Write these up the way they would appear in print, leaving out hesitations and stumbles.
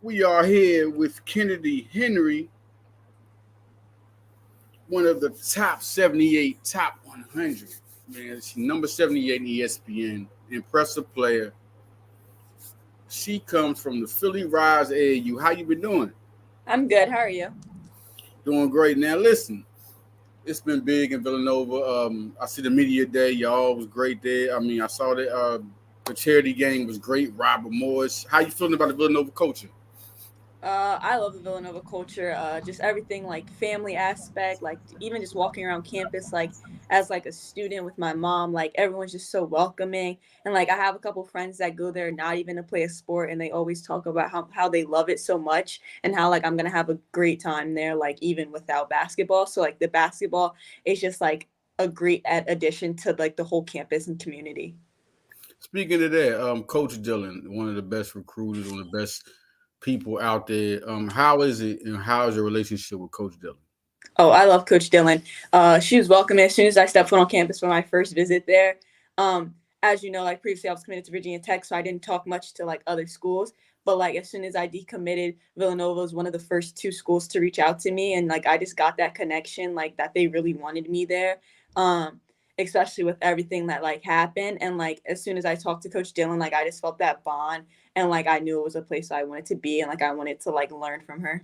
We are here with Kennedy Henry, one of the top 78, top 100. Man, she's number 78 in ESPN. Impressive player. She comes from the Philly Rise AAU. How you been doing? I'm good. How are you? Doing great. Now, listen, it's been big in Villanova. I see the media day. Y'all was great there. I mean, I saw that the charity game was great. Robert Morris. How you feeling about the Villanova culture? I love the Villanova culture. Just everything like family aspect, like even just walking around campus, like as like a student with my mom, like everyone's just so welcoming. And like I have a couple friends that go there not even to play a sport, and they always talk about how they love it so much and how like I'm gonna have a great time there, like even without basketball. So like the basketball is just like a great addition to like the whole campus and community. Speaking of that, Coach Dillon, one of the best recruiters, one of the best people out there. How is it and how is your relationship with Coach Dillon? Oh, I love Coach Dillon. She was welcoming as soon as I stepped foot on campus for my first visit there. As you know, like previously I was committed to Virginia Tech, so I didn't talk much to like other schools. But like as soon as I decommitted, Villanova was one of the first two schools to reach out to me, and like I just got that connection, like that they really wanted me there. Um, Especially with everything that like happened, and like as soon as I talked to Coach Dillon, like I just felt that bond, and like I knew it was a place I wanted to be, and like I wanted to like learn from her.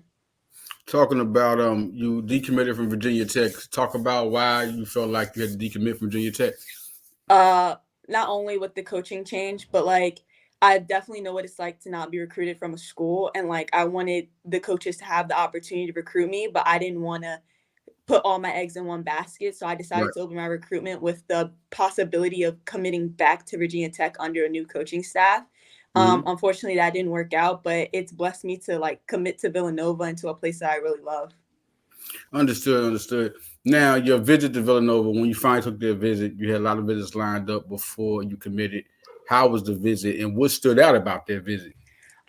Talking about you decommitted from Virginia Tech. Talk about why you felt like you had to decommit from Virginia Tech. uh Not only with the coaching change, but like I definitely know what it's like to not be recruited from a school, and like I wanted the coaches to have the opportunity to recruit me, but I didn't want to put all my eggs in one basket, so I decided Right. to open my recruitment with the possibility of committing back to Virginia Tech under a new coaching staff. Hmm. Unfortunately that didn't work out, but it's blessed me to like commit to Villanova and to a place that I really love. Understood. Understood. Now your visit to Villanova. When you finally took their visit, you had a lot of visits lined up before you committed. How was the visit, and what stood out about their visit?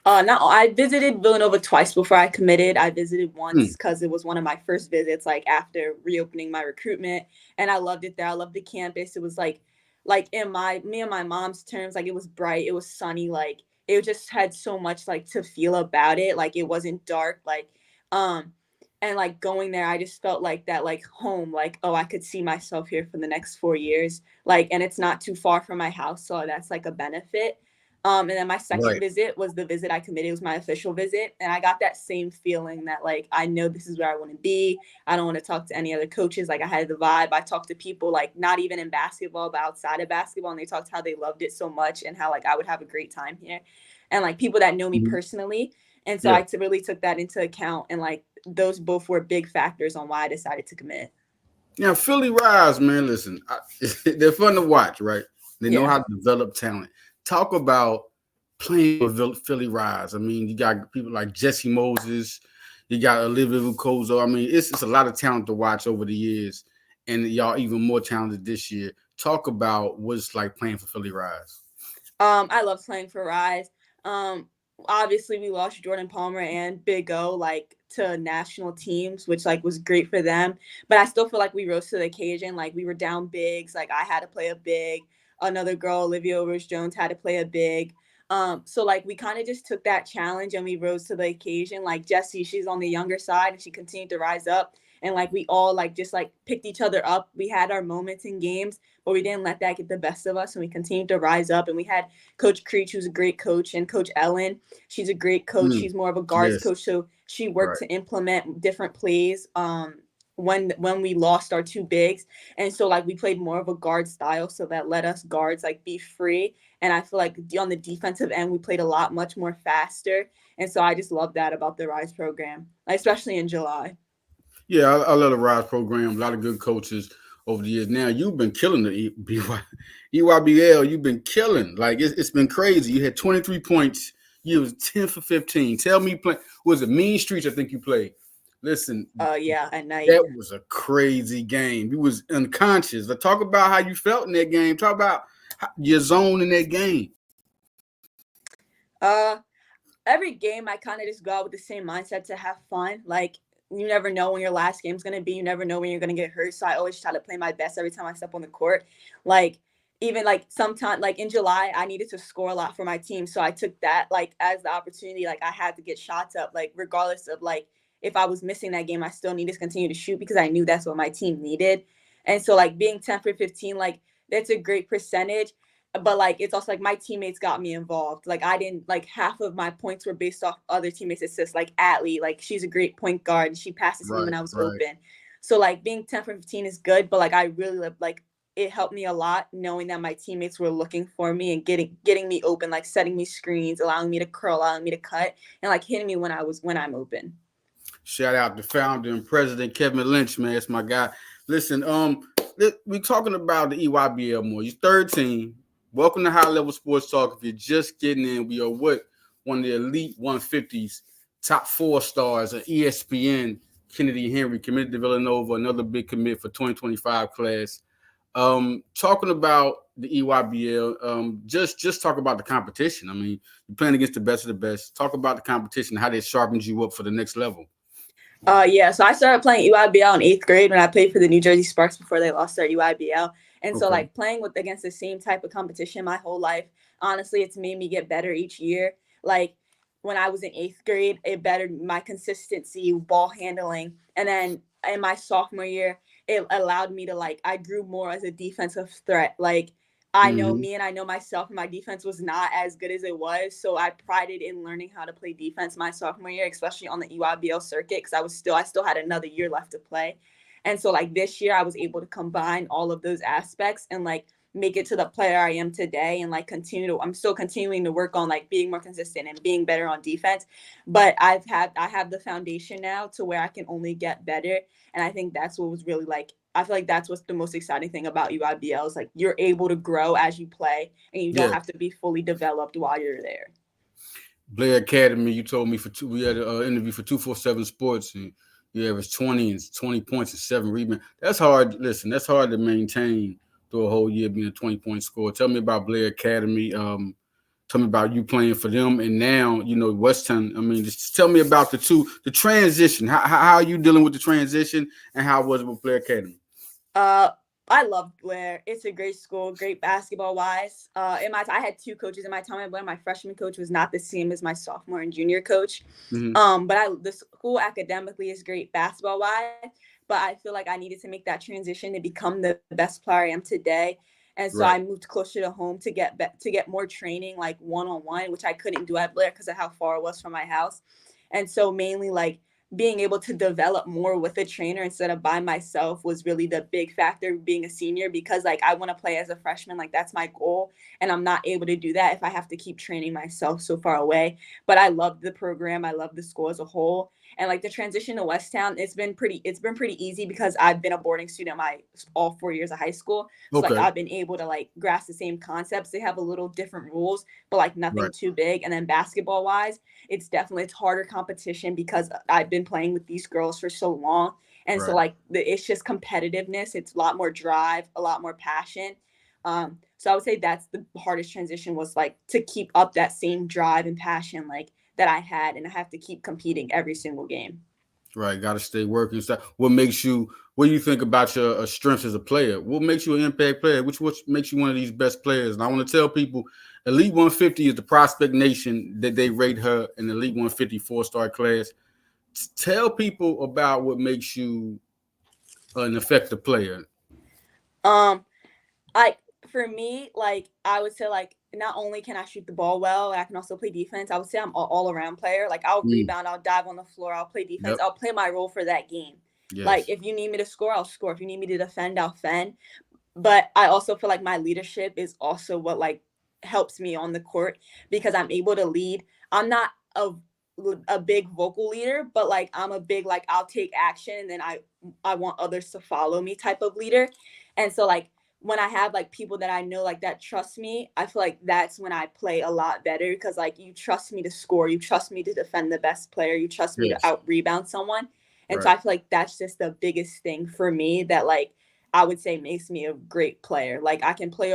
Not I visited Villanova twice before I committed. I visited Hmm. once because it was one of my first visits, like after reopening my recruitment, and I loved it there. I loved the campus. It was like in my me and my mom's terms, like it was bright, it was sunny, like it just had so much like to feel about it. Like it wasn't dark, um, and like going there, I just felt like that, like home, like oh, I could see myself here for the next 4 years, like, and it's not too far from my house, so that's like a benefit. And then my second Right. visit was the visit I committed. It was my official visit. And I got that same feeling that, like, I know this is where I want to be. I don't want to talk to any other coaches. Like, I had the vibe. I talked to people, like, not even in basketball, but outside of basketball. And they talked how they loved it so much and how, like, I would have a great time here. And, like, people that know me Mhm. personally. And so Yeah. really took that into account. And, like, those both were big factors on why I decided to commit. Now Philly Rise, man. Listen, they're fun to watch, right? They know Yeah. how to develop talent. Talk about playing with Philly Rise. I mean, you got people like Jesse Moses, you got Olivia Lucoso. I mean, it's a lot of talent to watch over the years, and y'all even more talented this year. Talk about what it's like playing for Philly Rise. I love playing for Rise. Um, Obviously we lost Jordan Palmer and Big O like to national teams, which like was great for them. But I still feel like we rose to the occasion. Like we were down bigs. Like I had to play a big. Another girl, Olivia Rose Jones, had to play a big. So like we kind of just took that challenge and we rose to the occasion. Like Jessie, she's on the younger side and she continued to rise up. And like we all like just like picked each other up. We had our moments in games, but we didn't let that get the best of us. And we continued to rise up. And we had Coach Creech, who's a great coach, and Coach Ellen. She's a great coach. Mm, She's more of a guards yes, coach, so she worked right. to implement different plays. When we lost our two bigs, and so like we played more of a guard style, so that let us guards like be free. And I feel like on the defensive end, we played a lot much more faster. And so I just love that about the Rise program, especially in July. Yeah, I love the Rise program. A lot of good coaches over the years. Now you've been killing the EYBL. You've been killing. Like it's been crazy. You had 23 points. You was 10 for 15. Tell me, play was it Mean Streets? I think you played. Listen, Yeah, at night. that was a crazy game. You was unconscious. But talk about how you felt in that game. Talk about your zone in that game. Uh, every game I kind of just go out with the same mindset to have fun. Like you never know when your last game's gonna be. You never know when you're gonna get hurt. So I always try to play my best every time I step on the court. Like even like sometime like in July, I needed to score a lot for my team. So I took that like as the opportunity. Like I had to get shots up, like regardless of like if I was missing that game, I still needed to continue to shoot because I knew that's what my team needed. And so like being 10 for 15, like that's a great percentage. But like it's also like my teammates got me involved. Like I didn't like half of my points were based off other teammates' assists. Like Atlee, like she's a great point guard. She passes me Right, when I was right. open. So like being 10 for 15 is good, but like I really like it helped me a lot knowing that my teammates were looking for me and getting me open, like setting me screens, allowing me to curl, allowing me to cut, and like hitting me when I'm open. Shout out to founder and president Kevin Lynch, man. It's my guy. Listen, we talking about the EYBL more. You're 13. Welcome to High Level Sports Talk. If you're just getting in, we are what? One of the elite 150s, top 4 stars at ESPN, Kennedy Henry, committed to Villanova, another big commit for 2025 class. Talking about the EYBL, just talk about the competition. I mean, you're playing against the best of the best. Talk about the competition, how they sharpened you up for the next level. Yeah, so I started playing EYBL in 8th grade when I played for the New Jersey Sparks before they lost their EYBL. And so Okay. like playing with against the same type of competition my whole life, honestly, it's made me get better each year. Like when I was in 8th grade, it bettered my consistency, ball handling. And then in my sophomore year, it allowed me to like I grew more as a defensive threat. Like I know Mm-hmm. me and I know myself, and my defense was not as good as it was. So I prided in learning how to play defense my sophomore year, especially on the EYBL circuit, because I still had another year left to play. And so like this year I was able to combine all of those aspects and like make it to the player I am today and like I'm still continuing to work on like being more consistent and being better on defense. But I have the foundation now to where I can only get better. And I think that's what was really like I feel like that's what's the most exciting thing about UIBL is like you're able to grow as you play and you don't Yeah. have to be fully developed while you're there. Blair Academy, you told me we had an interview for 247 Sports, and you averaged 20 points and 7 rebounds. That's hard. Listen, that's hard to maintain through a whole year being a 20-point scorer. Tell me about Blair Academy. Tell me about you playing for them, and now Westtown. I mean, just tell me about the transition. How are you dealing with the transition, and how was it with Blair Academy? Uh, I love Blair. It's a great school, great basketball wise. I had 2 coaches in my time at Blair. My freshman coach was not the same as my sophomore and junior coach. Mm-hmm. The school academically is great basketball wise, but I feel like I needed to make that transition to become the best player I am today. And so Right, I moved closer to home to get more training, like one on one, which I couldn't do at Blair because of how far it was from my house. And so mainly like being able to develop more with a trainer instead of by myself was really the big factor being a senior because like I want to play as a freshman, like that's my goal, and I'm not able to do that if I have to keep training myself so far away. But I love the program, I love the school as a whole, and like the transition to Westtown, it's been pretty easy because I've been a boarding student my all 4 years of high school. So like okay, I've been able to like grasp the same concepts. They have a little different rules, but like right, nothing too big. And then basketball wise, it's harder competition because I've been playing with these girls for so long. And so right. like it's just competitiveness. It's a lot more drive, a lot more passion. So I would say that's the hardest transition was like to keep up that same drive and passion like that I had, and I have to keep competing every single game. Right, got to stay working. What makes you? What do you think about your strengths as a player? What makes you an impact player? What makes you one of these best players? And I want to tell people, Elite 150 is the prospect nation that they rate her in the Elite 150 4-star class. Tell people about what makes you an effective player. Um, like for me, like I would say, like not only can I shoot the ball well, I can also play defense. I would say I'm all around player. Like I'll Mm, rebound, I'll dive on the floor, I'll play defense, yep. I'll play my role for that game. Like Yes. if you need me to score, I'll score. If you need me to defend, I'll defend. But I also feel like my leadership is also what like helps me on the court because I'm able to lead. I'm not a big vocal leader, but like I'm a big like I'll take action and then I want others to follow me type of leader. And so like when I have like people that I know like that trust me, I feel like that's when I play a lot better because like you trust me to score, you trust me to defend the best player, you trust me to Yes. out rebound someone. And so Right. I feel like that's just the biggest thing for me that like I would say makes me a great player. Like I can play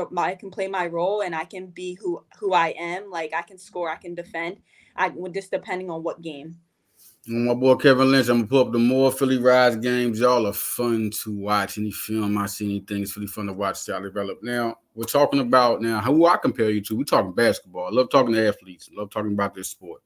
my role and I can be who I am. Like I can score, I can defend. I just depending on what game. My boy Kevin Lynch, I'm gonna pull up the more Philly Rise games. Y'all are fun to watch. Any film I see, anything, it's really fun to watch. Y'all develop now. we're talking about now who I compare you to. We're talking basketball. I love talking to athletes. I love talking about this sport.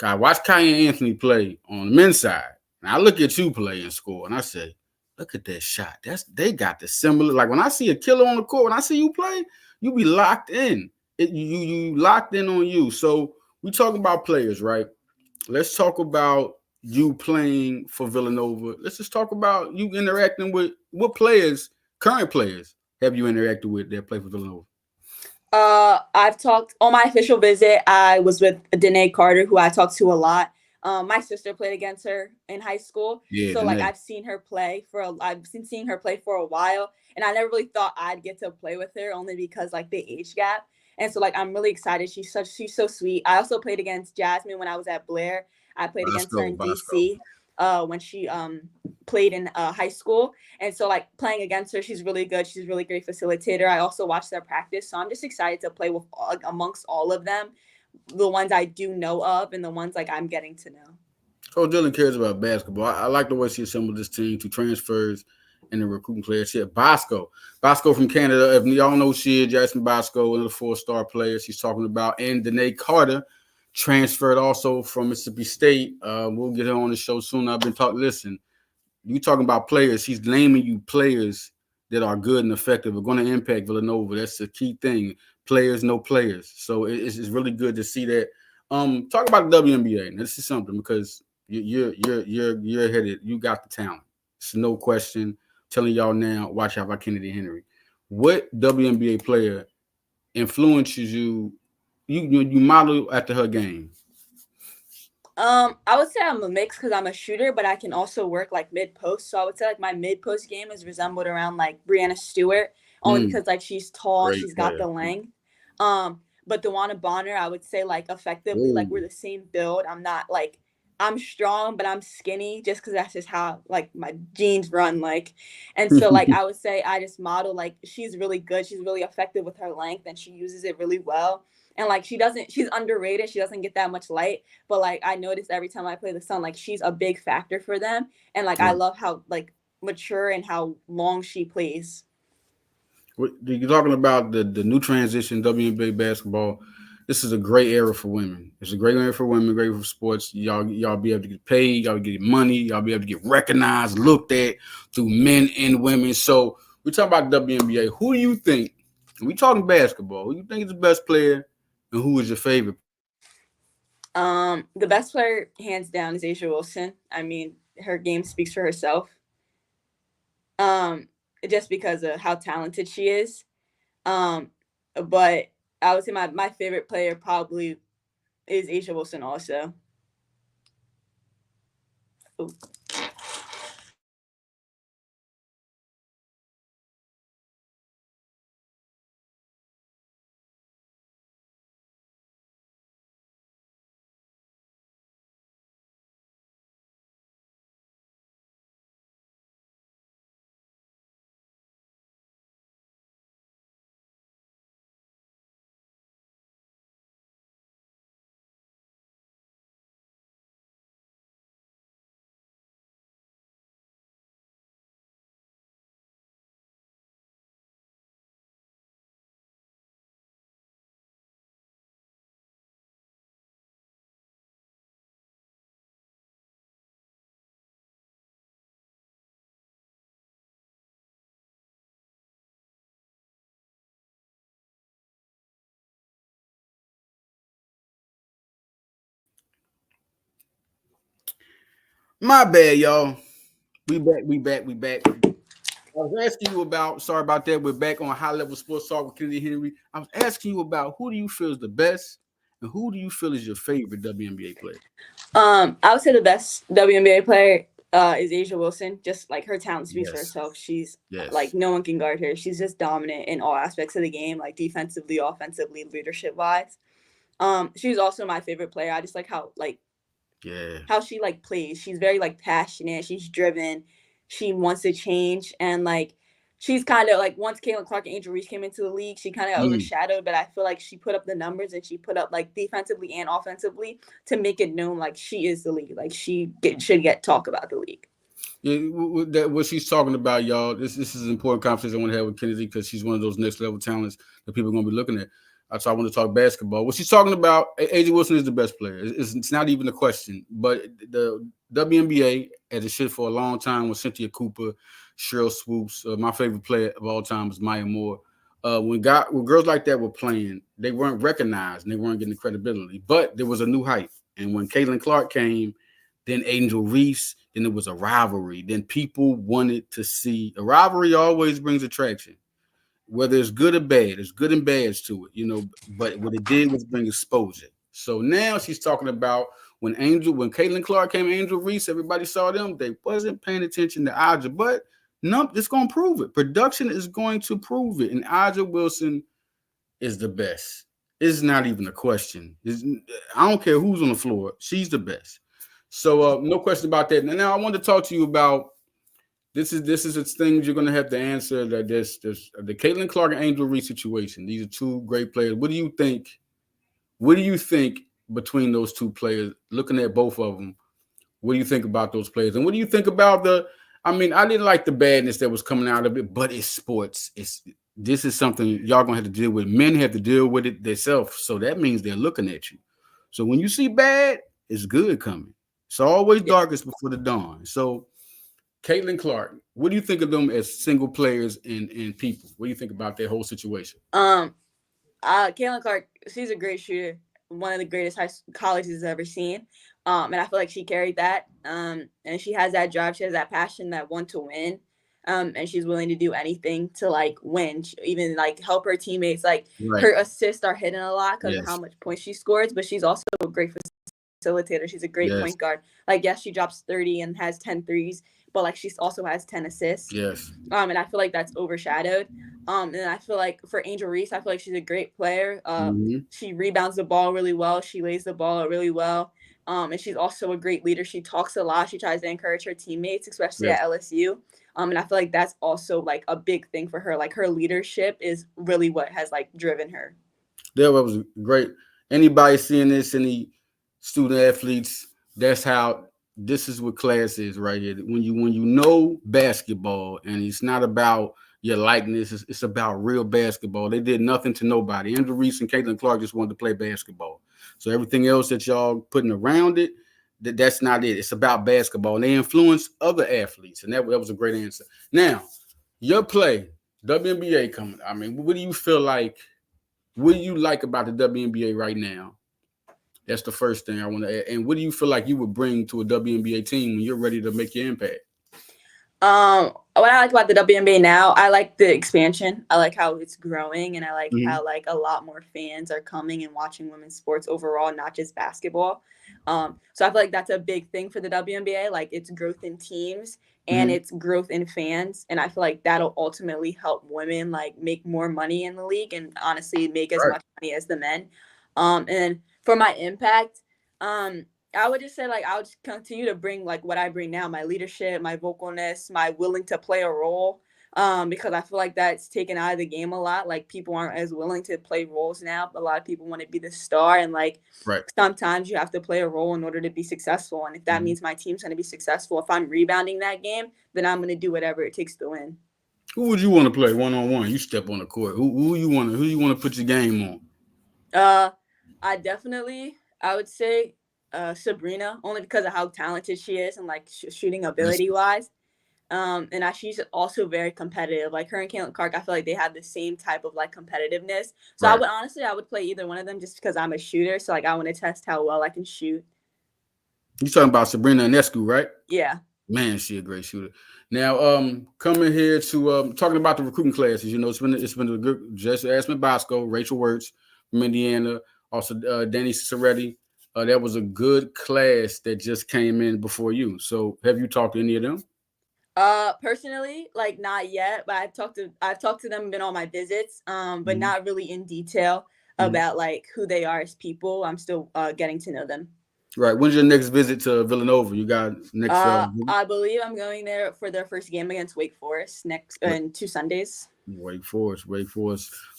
I watch Kanye and Anthony play on the men's side. And I look at you play and score, and I say, look at that shot. They got the similar. Like when I see a killer on the court, when I see you play, you be locked in. You locked in on you. So we talk about players, right? Let's talk about you playing for Villanova. Let's just talk about you interacting with what players, current players, have you interacted with that play for Villanova? I've talked on my official visit. I was with Danae Carter, who I talked to a lot. My sister played against her in high school, Yeah, so like Danae. I've seen her play I've been seeing her play for a while, and I never really thought I'd get to play with her, only because like the age gap. And so like I'm really excited. She's so sweet. I also played against Jasmine when I was at Blair. I played against her in Bosco. DC when she played in high school. And so like playing against her, she's really good. She's a really great facilitator. I also watch their practice. So I'm just excited to play with amongst all of them, the ones I do know of and the ones like I'm getting to know. Coach Dillon cares about basketball. I like the way she assembled this team, two transfers and the recruiting players. She had Bosco from Canada. If y'all know she is, Jackson Bosco, another 4-star player she's talking about. And Danae Carter transferred also from Mississippi State. We'll get her on the show soon. I've been talking, listen, you talking about players. She's naming you players that are good and effective, are going to impact Villanova. That's the key thing. Players know players. So it's really good to see that. Talk about the WNBA. Now, this is something because you're headed. You got the talent. It's no question. I'm telling y'all now, watch out for Kennedy Henry. What WNBA player influences you? You model after her game. I would say I'm a mix because I'm a shooter, but I can also work like mid post. So I would say like my mid post game is resembled around like Brianna Stewart, only because like she's tall and Great she's got player. the length. But Dewana Bonner, I would say like effectively, like Ooh. we're the same build. I'm not like I'm strong, but I'm skinny just because that's just how like my genes run. Like, and so like I would say I just model like she's really good. She's really effective with her length and she uses it really well. And like she's underrated. She doesn't get that much light, but like I notice every time I play the Sun, like she's a big factor for them. And like I love how like mature and how long she plays. You're talking about the new transition WNBA basketball. This is a great era for women. It's a great era for women, great for sports. Y'all be able to get paid, y'all get money, y'all be able to get recognized, looked at through men and women. So we're talking about WNBA. Who do you think? We talking basketball. Who do you think is the best player, and who is your favorite? The best player, hands down, is Asia Wilson. I mean, her game speaks for herself. Um, just because of how talented she is. Um, but I would say my favorite player probably is Asia Wilson also. Ooh. My bad, y'all. We back. I was asking you about, sorry about that. We're back on High Level Sports Talk with Kennedy Henry. I was asking you about who do you feel is the best and who do you feel is your favorite WNBA player? I would say the best WNBA player is Asia Wilson. Just like her talent speaks for Yes. herself. She's Yes. like no one can guard her. She's just dominant in all aspects of the game, like defensively, offensively, leadership wise. She's also my favorite player. I just like Yeah. how she like plays. She's very like passionate. She's driven. She wants to change, and like she's kind of like once Caitlin Clark and Angel Reese came into the league, she kind of got overshadowed. But I feel like she put up the numbers and she put up like defensively and offensively to make it known like she is the league. Like should get talk about the league. Yeah, what she's talking about, y'all. This is an important conversation I want to have with Kennedy because she's one of those next level talents that people are going to be looking at. So I want to talk basketball. What she's talking about, AJ Wilson is the best player. It's not even a question. But the WNBA, as it should for a long time, with Cynthia Cooper, Cheryl Swoops. My favorite player of all time was Maya Moore. When girls like that were playing, they weren't recognized and they weren't getting the credibility. But there was a new hype. And when Caitlin Clark came, then Angel Reese, then it was a rivalry. Then people wanted to see a rivalry always brings attraction, whether it's good or bad. There's good and bads to it, But what it did was bring exposure. So now she's talking about when Caitlin Clark came, Angel Reese, everybody saw them. They wasn't paying attention to Aja, but no, it's gonna prove it. Production is going to prove it, and Aja Wilson is the best. It's not even a question. I don't care who's on the floor. She's the best. So no question about that. Now I want to talk to you about this is a thing you're going to have to answer. That there's the Caitlin Clark and Angel Reese situation. These are two great players. What do you think? What do you think between those two players? Looking at both of them, what do you think about those players? And what do you think about the? I mean, I didn't like the badness that was coming out of it, but it's sports. This is something y'all gonna have to deal with. Men have to deal with it themselves, so that means they're looking at you. So when you see bad, it's good coming. It's always darkest before the dawn. So Caitlin Clark, what do you think of them as single players and people? What do you think about that whole situation? Caitlin Clark, she's a great shooter, one of the greatest colleges I've ever seen. And I feel like she carried that. And she has that drive, she has that passion, that want to win. And she's willing to do anything to like win, even like help her teammates. Like her assists are hidden a lot because of how much points she scores, but she's also a great facilitator. She's a great point guard. Like, yes, she drops 30 and has 10 threes, but like she also has 10 assists. Yes. And I feel like that's overshadowed. And I feel like for Angel Reese, I feel like she's a great player. She rebounds the ball really well. She lays the ball out really well. And she's also a great leader. She talks a lot. She tries to encourage her teammates, especially at LSU. And I feel like that's also like a big thing for her. Like her leadership is really what has like driven her. That was great. Anybody seeing this, any student athletes, that's how this is what class is right here. When you know basketball, and it's not about your likeness, it's about real basketball. They did nothing to nobody. Andrew Reese and Caitlin Clark just wanted to play basketball. So everything else that y'all putting around it, that's not it. It's about basketball. And they influence other athletes. And that was a great answer. Now, your play, WNBA coming. I mean, what do you feel like? What do you like about the WNBA right now? That's the first thing I want to add. And what do you feel like you would bring to a WNBA team when you're ready to make your impact? What I like about the WNBA now, I like the expansion. I like how it's growing, and I like how like a lot more fans are coming and watching women's sports overall, not just basketball. So I feel like that's a big thing for the WNBA. Like it's growth in teams and it's growth in fans, and I feel like that'll ultimately help women like make more money in the league and honestly make as much money as the men. And for my impact, I would just say like I would just continue to bring like what I bring now, my leadership, my vocalness, my willing to play a role. Because I feel like that's taken out of the game a lot. Like people aren't as willing to play roles now. A lot of people want to be the star, and like sometimes you have to play a role in order to be successful. And if that means my team's going to be successful, if I'm rebounding that game, then I'm going to do whatever it takes to win. Who would you want to play one-on-one? You step on the court. Who you want to put your game on? I would say Sabrina, only because of how talented she is and like shooting ability wise. And she's also very competitive. Like her and Caitlin Clark, I feel like they have the same type of like competitiveness. So I would play either one of them just because I'm a shooter. So like I want to test how well I can shoot. You talking about Sabrina Ionescu, right? Yeah. Man, she a great shooter. Now, coming here to talking about the recruiting classes. You know, it's been a good. Jesse Asman Bosco, Rachel Wirtz from Indiana, also Denise Dillon. That was a good class that just came in before you. So, have you talked to any of them? Personally, like not yet, but I've talked to them, been on my visits, but not really in detail about like who they are as people. I'm still getting to know them. Right. When's your next visit to Villanova? You got next? I believe I'm going there for their first game against Wake Forest in 2 Sundays. Wake Forest.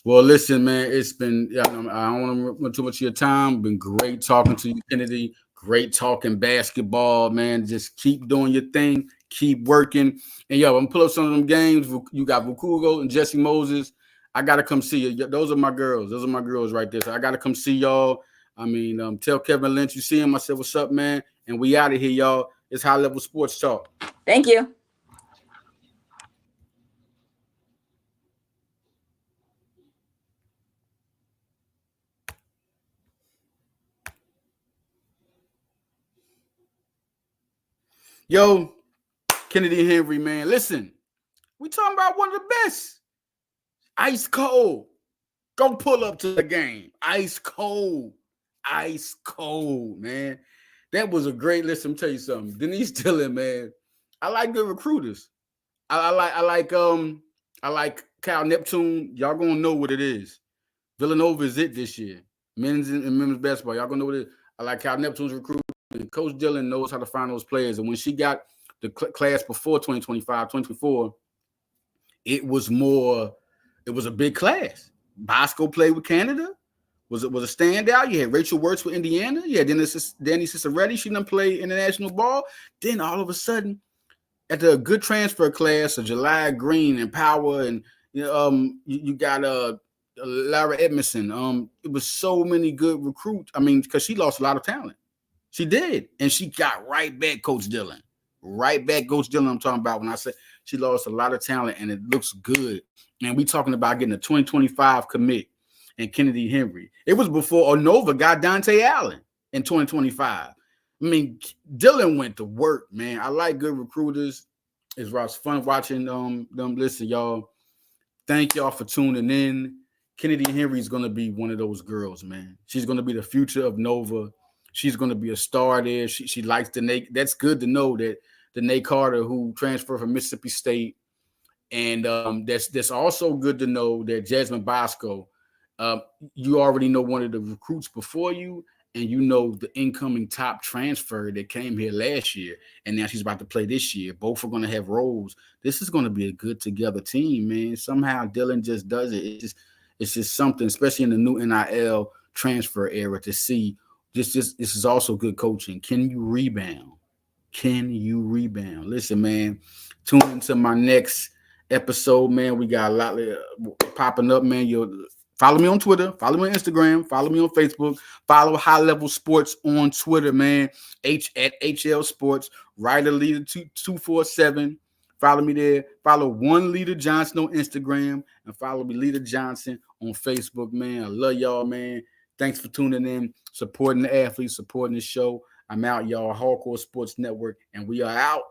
Well, listen, man, it's been. I don't want to run too much of your time. Been great talking to you, Kennedy. Great talking basketball, man. Just keep doing your thing. keep working. And yo, I'm pull up some of them games. You got Vukugo and Jesse Moses. I gotta come see you. Those are my girls. Those are my girls right there. So I gotta come see y'all. I mean, tell Kevin Lynch you see him. I said, what's up, man? And we out of here, y'all. It's High Level Sports Talk. Thank you. Yo, Kennedy Henry, man. Listen, we talking about one of the best. Ice cold. Go pull up to the game. Ice cold. Ice cold, man. That was a great listen. Let me tell you something. Denise Dillon, man. I like good recruiters. I like Cal Neptune. Y'all gonna know what it is. Villanova is it this year. Men's and women's basketball. Y'all gonna know what it is. I like Cal Neptune's recruiting. Coach Dillon knows how to find those players. And when she got the class before 2025, 2024, it was a big class. Bosco played with Canada. Was a standout. You had Rachel Wirtz with Indiana. You had Danny Ciceretti. She done play international ball. Then all of a sudden, at the good transfer class of July Green and Power, and you got Lara Edmondson. It was so many good recruits. I mean, because she lost a lot of talent. She did, and she got right back, Coach Dillon. Right back, Coach Dillon. I'm talking about when I said she lost a lot of talent, and it looks good. And we talking about getting a 2025 commit and Kennedy Henry. It was before Onova got Dante Allen in 2025. I mean, Dillon went to work, man. I like good recruiters. It's fun watching them. Listen, y'all. Thank y'all for tuning in. Kennedy Henry is going to be one of those girls, man. She's going to be the future of Nova. She's going to be a star there. She likes the Nate. That's good to know that the Nate Carter, who transferred from Mississippi State, and that's also good to know that Jasmine Bosco, you already know one of the recruits before you, and you know the incoming top transfer that came here last year, and now she's about to play this year. Both are going to have roles. This is going to be a good together team, man. Somehow Dillon just does it. It's just something, especially in the new NIL transfer era, to see. This is also good coaching. Can you rebound? Can you rebound? Listen, man, tune into my next episode, man. We got a lot popping up, man. You'll follow me on Twitter, follow me on Instagram, follow me on Facebook, follow High Level Sports on Twitter, man. at HL Sports, Ryder Leader 247. Follow me there. Follow One Leader Johnson on Instagram, and follow me, Leader Johnson, on Facebook, man. I love y'all, man. Thanks for tuning in, supporting the athletes, supporting the show. I'm out, y'all. Hardcore Sports Network, and we are out.